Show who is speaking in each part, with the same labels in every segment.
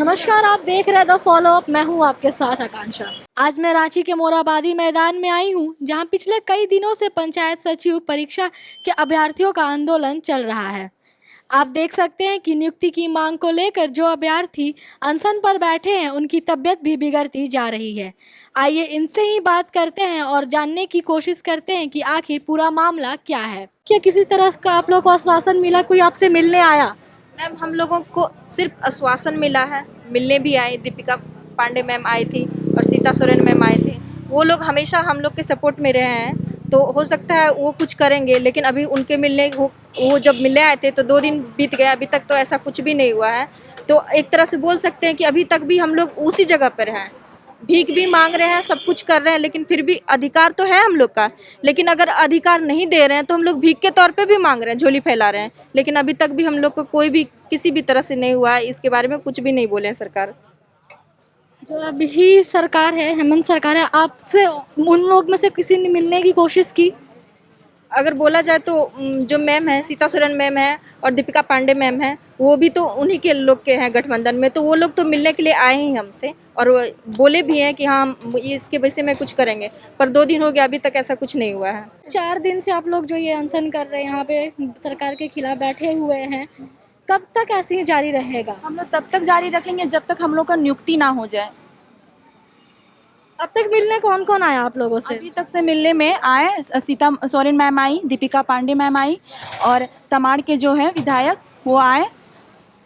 Speaker 1: नमस्कार, आप देख रहे हैं द फॉलो अप। मैं हूं आपके साथ आकांक्षा। आज मैं रांची के मोराबादी मैदान में आई हूं, जहां पिछले कई दिनों से पंचायत सचिव परीक्षा के अभ्यर्थियों का आंदोलन चल रहा है। आप देख सकते हैं कि नियुक्ति की मांग को लेकर जो अभ्यर्थी अनशन पर बैठे हैं, उनकी तबीयत भी बिगड़ती जा रही है। आइए इनसे ही बात करते हैं और जानने की कोशिश करते हैं कि आखिर पूरा मामला क्या है। क्या किसी तरह का आप लोग को आश्वासन मिला? कोई आपसे मिलने आया?
Speaker 2: मैम, हम लोगों को सिर्फ आश्वासन मिला है। मिलने भी आए, दीपिका पांडे मैम आई थी और सीता सोरेन मैम आए थे। वो लोग हमेशा हम लोग के सपोर्ट में रहे हैं, तो हो सकता है वो कुछ करेंगे। लेकिन अभी उनके मिलने वो जब मिलने आए थे तो 2 दिन बीत गया, अभी तक तो ऐसा कुछ भी नहीं हुआ है। तो एक तरह से बोल सकते हैं कि अभी तक भी हम लोग उसी जगह पर हैं, भीख भी मांग रहे हैं, सब कुछ कर रहे हैं, लेकिन फिर भी अधिकार तो है हम लोग का। लेकिन अगर अधिकार नहीं दे रहे हैं तो हम लोग भीख के तौर पे भी मांग रहे हैं, झोली फैला रहे हैं। लेकिन अभी तक भी हम लोग को कोई भी किसी भी तरह से नहीं हुआ है, इसके बारे में कुछ भी नहीं बोले हैं सरकार।
Speaker 1: जो अभी सरकार है, हेमंत सरकार है, आपसे उन लोग में से किसी ने मिलने की कोशिश की?
Speaker 2: अगर बोला जाए तो जो मैम है, सीता सोरेन मैम है और दीपिका पांडे मैम है, वो भी तो उन्हीं के लोग के हैं गठबंधन में। तो वो लोग तो मिलने के लिए आए ही हमसे, और वो बोले भी हैं कि हाँ हम इसके विषय में कुछ करेंगे। पर 2 दिन हो गया, अभी तक ऐसा कुछ नहीं हुआ है।
Speaker 1: 4 दिन से आप लोग जो ये अनशन कर रहे हैं, यहाँ पे सरकार के खिलाफ बैठे हुए हैं, कब तक ऐसे ही जारी रहेगा?
Speaker 3: हम लोग तब तक जारी रखेंगे जब तक हम लोग का नियुक्ति ना हो जाए।
Speaker 1: अब तक मिलने कौन कौन आया आप लोगों से?
Speaker 3: अभी तक से मिलने में आए, सीता सोरेन मैम आई, दीपिका पांडे मैम आई, और तमाड़ के जो है विधायक वो आए,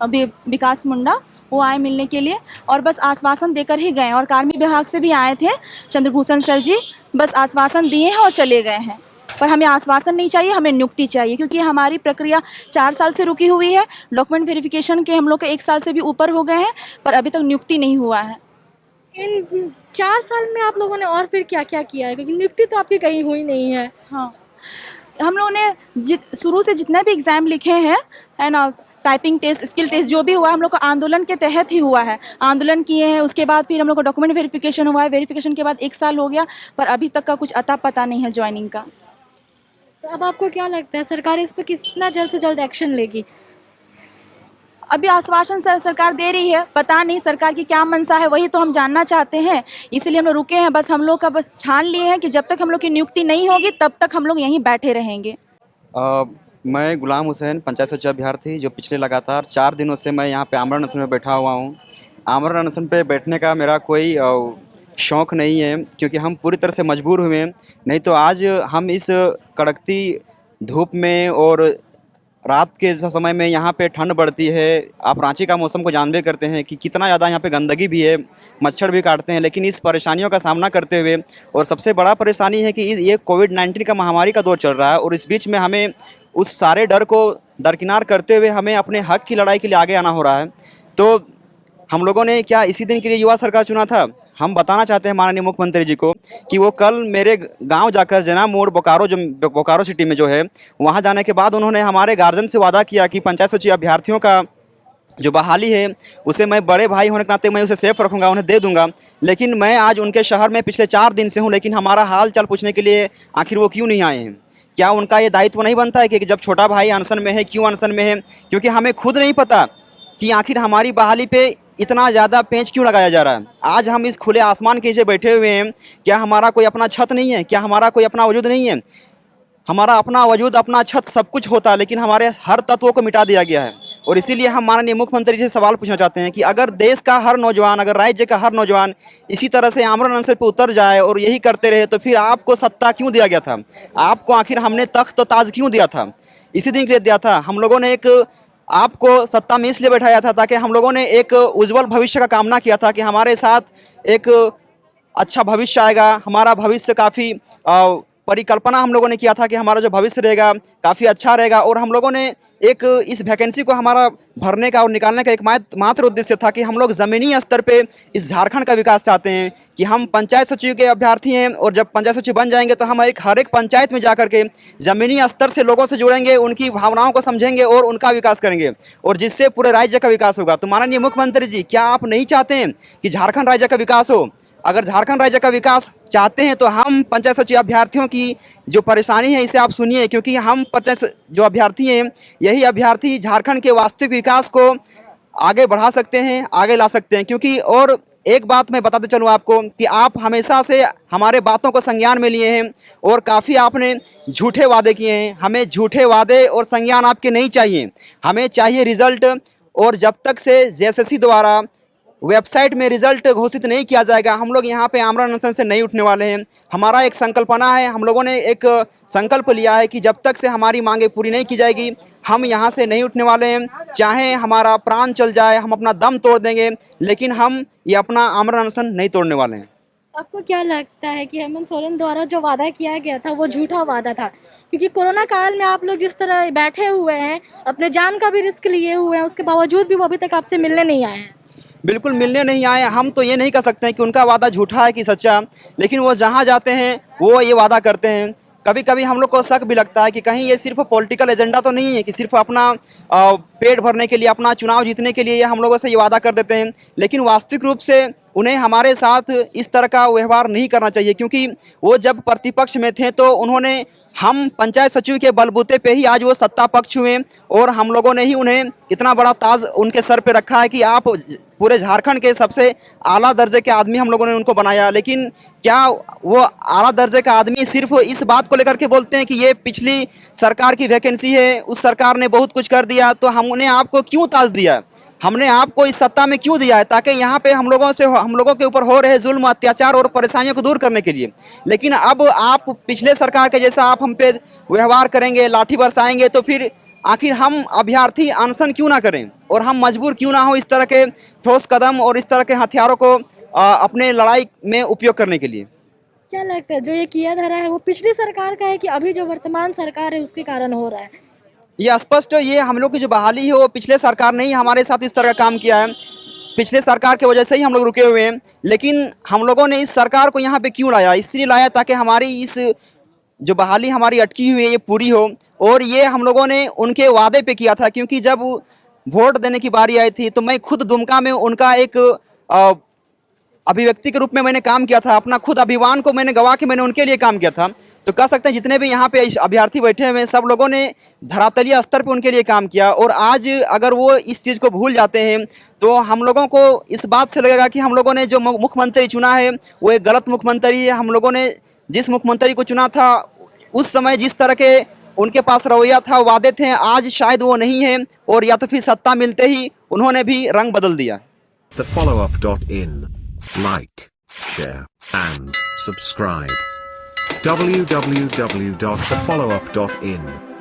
Speaker 3: अभी विकास मुंडा, वो आए मिलने के लिए। और बस आश्वासन देकर ही गए। और कार्मिक विभाग से भी आए थे चंद्रभूषण सर जी, बस आश्वासन दिए हैं और चले गए हैं। पर हमें आश्वासन नहीं चाहिए, हमें नियुक्ति चाहिए, क्योंकि हमारी प्रक्रिया 4 साल से रुकी हुई है। डॉक्यूमेंट वेरिफिकेशन के हम लोग के 1 साल से भी ऊपर हो गए हैं, पर अभी तक नियुक्ति नहीं हुआ है।
Speaker 1: इन 4 साल में आप लोगों ने और फिर क्या क्या किया है? क्योंकि नियुक्ति तो आपकी कहीं हुई नहीं है।
Speaker 3: हाँ, हम लोगों ने शुरू से जितने भी एग्ज़ाम लिखे हैं, है ना, टाइपिंग टेस्ट, स्किल टेस्ट, जो भी हुआ हम लोग का आंदोलन के तहत ही हुआ है। आंदोलन किए हैं, उसके बाद फिर हम लोग का डॉक्यूमेंट वेरिफिकेशन हुआ है। वेरिफिकेशन के बाद 1 साल हो गया, पर अभी तक का कुछ अता पता नहीं है ज्वाइनिंग का।
Speaker 1: तो अब आपको क्या लगता है, सरकार इस पर कितना जल्द से जल्द एक्शन लेगी?
Speaker 3: अभी आश्वासन सरकार दे रही है, पता नहीं सरकार की क्या मंशा है, वही तो हम जानना चाहते हैं। इसीलिए हम लोग रुके हैं। बस हम लोग का बस ठान लिए हैं कि जब तक हम लोग की नियुक्ति नहीं होगी तब तक हम लोग यहीं बैठे रहेंगे।
Speaker 4: मैं गुलाम हुसैन, पंचायत सचिव अभ्यर्थी, जो पिछले लगातार 4 दिनों से मैं यहाँ पे आमरण अनशन में बैठा हुआ हूँ। आमरण अनशन पे बैठने का मेरा कोई शौक़ नहीं है, क्योंकि हम पूरी तरह से मजबूर हुए हैं। नहीं तो आज हम इस कड़कती धूप में और रात के समय में यहाँ पे ठंड बढ़ती है। आप रांची का मौसम को जानबे करते हैं कि कितना ज़्यादा यहाँ पे गंदगी भी है, मच्छर भी काटते हैं। लेकिन इस परेशानियों का सामना करते हुए, और सबसे बड़ा परेशानी है कि ये कोविड-19 का महामारी का दौर चल रहा है, और इस बीच में हमें उस सारे डर को दरकिनार करते हुए हमें अपने हक की लड़ाई के लिए आगे आना हो रहा है। तो हम लोगों ने क्या इसी दिन के लिए युवा सरकार चुना था? हम बताना चाहते हैं माननीय मुख्यमंत्री जी को कि वो कल मेरे गांव जाकर जना मोड़ बोकारो, जो बोकारो सिटी में जो है, वहां जाने के बाद उन्होंने हमारे गार्जियन से वादा किया कि पंचायत सचिव अभ्यर्थियों का जो बहाली है उसे मैं बड़े भाई होने के नाते मैं उसे सेफ रखूंगा, उन्हें दे दूंगा। लेकिन मैं आज उनके शहर में पिछले 4 दिन से हूँ, लेकिन हमारा हाल चाल पूछने के लिए आखिर वो क्यों नहीं आए हैं? क्या उनका ये दायित्व नहीं बनता है कि जब छोटा भाई अनशन में है, क्यों अनशन में है? क्योंकि हमें खुद नहीं पता कि आखिर हमारी बहाली पे इतना ज़्यादा पेंच क्यों लगाया जा रहा है। आज हम इस खुले आसमान के नीचे बैठे हुए हैं, क्या हमारा कोई अपना छत नहीं है? क्या हमारा कोई अपना वजूद नहीं है? हमारा अपना वजूद, अपना छत, सब कुछ होता है, लेकिन हमारे हर तत्वों को मिटा दिया गया है। और इसीलिए हम माननीय मुख्यमंत्री जी से सवाल पूछना चाहते हैं कि अगर देश का हर नौजवान, अगर राज्य का हर नौजवान इसी तरह से आमरण अनशन पर उतर जाए और यही करते रहे, तो फिर आपको सत्ता क्यों दिया गया था? आपको आखिर हमने तख्त तो ताज क्यों दिया था? इसी दिन के लिए दिया था। हम लोगों ने एक आपको सत्ता में इसलिए बैठाया था ताकि हम लोगों ने एक उज्जवल भविष्य का कामना किया था कि हमारे साथ एक अच्छा भविष्य आएगा, हमारा भविष्य काफ़ी परिकल्पना हम लोगों ने किया था कि हमारा जो भविष्य रहेगा काफ़ी अच्छा रहेगा। और हम लोगों ने एक इस वैकेंसी को हमारा भरने का और निकालने का एक मात्र उद्देश्य था कि हम लोग ज़मीनी स्तर पे इस झारखंड का विकास चाहते हैं कि हम पंचायत सचिव के अभ्यर्थी हैं, और जब पंचायत सचिव बन जाएंगे तो हम हर एक पंचायत में जा के ज़मीनी स्तर से लोगों से जुड़ेंगे, उनकी भावनाओं को समझेंगे और उनका विकास करेंगे, और जिससे पूरे राज्य का विकास होगा। तो माननीय मुख्यमंत्री जी, क्या आप नहीं चाहते हैं कि झारखंड राज्य का विकास हो? अगर झारखंड राज्य का विकास चाहते हैं तो हम पंचायत सचिव अभ्यर्थियों की जो परेशानी है इसे आप सुनिए, क्योंकि हम पंचायत जो अभ्यर्थी हैं, यही अभ्यर्थी झारखंड के वास्तविक विकास को आगे बढ़ा सकते हैं, आगे ला सकते हैं। क्योंकि और एक बात मैं बताते चलूँ आपको कि आप हमेशा से हमारे बातों को संज्ञान में लिए हैं और काफ़ी आपने झूठे वादे किए हैं। हमें झूठे वादे और संज्ञान आपके नहीं चाहिए, हमें चाहिए रिजल्ट। और जब तक से जेएसएससी द्वारा वेबसाइट में रिजल्ट घोषित नहीं किया जाएगा, हम लोग यहाँ पे आमरण अनशन से नहीं उठने वाले हैं। हमारा एक संकल्पना है, हम लोगों ने एक संकल्प लिया है कि जब तक से हमारी मांगें पूरी नहीं की जाएगी, हम यहाँ से नहीं उठने वाले हैं। चाहे हमारा प्राण चल जाए, हम अपना दम तोड़ देंगे, लेकिन हम ये अपना आमरण अनशन नहीं तोड़ने वाले हैं।
Speaker 1: आपको क्या लगता है कि हेमंत सोरेन द्वारा जो वादा किया गया था वो झूठा वादा था? क्योंकि कोरोना काल में आप लोग जिस तरह बैठे हुए हैं, अपने जान का भी रिस्क लिए हुए हैं, उसके बावजूद भी वो अभी तक आपसे मिलने नहीं आए हैं।
Speaker 4: बिल्कुल मिलने नहीं आए। हम तो ये नहीं कह सकते हैं कि उनका वादा झूठा है कि सच्चा, लेकिन वो जहाँ जाते हैं वो ये वादा करते हैं। कभी कभी हम लोग को शक भी लगता है कि कहीं ये सिर्फ पॉलिटिकल एजेंडा तो नहीं है कि सिर्फ अपना पेट भरने के लिए, अपना चुनाव जीतने के लिए ये हम लोगों से ये वादा कर देते हैं। लेकिन वास्तविक रूप से उन्हें हमारे साथ इस तरह का व्यवहार नहीं करना चाहिए, क्योंकि वो जब प्रतिपक्ष में थे तो उन्होंने हम पंचायत सचिव के बलबूते पे ही आज वो सत्ता पक्ष हुए और हम लोगों ने ही उन्हें इतना बड़ा ताज उनके सर पे रखा है कि आप पूरे झारखंड के सबसे आला दर्जे के आदमी हम लोगों ने उनको बनाया। लेकिन क्या वो आला दर्जे का आदमी सिर्फ इस बात को लेकर के बोलते हैं कि ये पिछली सरकार की वैकेंसी है, उस सरकार ने बहुत कुछ कर दिया, तो हमने आपको क्यों ताज दिया, हमने आपको इस सत्ता में क्यों दिया है? ताकि यहाँ पे हम लोगों के ऊपर हो रहे जुल्म, अत्याचार और परेशानियों को दूर करने के लिए। लेकिन अब आप पिछले सरकार के जैसा आप हम पे व्यवहार करेंगे, लाठी बरसाएंगे, तो फिर आखिर हम अभ्यर्थी अनशन क्यों ना करें और हम मजबूर क्यों ना हो इस तरह के ठोस कदम और इस तरह के हथियारों को अपने लड़ाई में उपयोग करने के लिए।
Speaker 1: क्या लगता है जो ये किया जा रहा है वो पिछली सरकार का है कि अभी जो वर्तमान सरकार है उसके कारण हो रहा है?
Speaker 4: ये स्पष्ट, ये हम लोग की जो बहाली है वो पिछले सरकार ने ही हमारे साथ इस तरह का काम किया है। पिछले सरकार की वजह से ही हम लोग रुके हुए हैं। लेकिन हम लोगों ने इस सरकार को यहाँ पे क्यों लाया? इसलिए लाया ताकि हमारी इस जो बहाली हमारी अटकी हुई है ये पूरी हो। और ये हम लोगों ने उनके वादे पे किया था, क्योंकि जब वोट देने की बारी आई थी तो मैं खुद दुमका में उनका एक अभिव्यक्ति के रूप में मैंने काम किया था। अपना खुद अभिमान को मैंने गवा के मैंने उनके लिए काम किया था। तो कह सकते हैं जितने भी यहाँ पे अभ्यर्थी बैठे हुए हैं सब लोगों ने धरातलीय स्तर पे उनके लिए काम किया। और आज अगर वो इस चीज़ को भूल जाते हैं तो हम लोगों को इस बात से लगेगा कि हम लोगों ने जो मुख्यमंत्री चुना है वो एक गलत मुख्यमंत्री है। हम लोगों ने जिस मुख्यमंत्री को चुना था उस समय जिस तरह के उनके पास रवैया था, वादे थे, आज शायद वो नहीं है, और या तो फिर सत्ता मिलते ही उन्होंने भी रंग बदल दिया।
Speaker 5: TheFollowUp.in. Like, share, and subscribe. www.thefollowup.in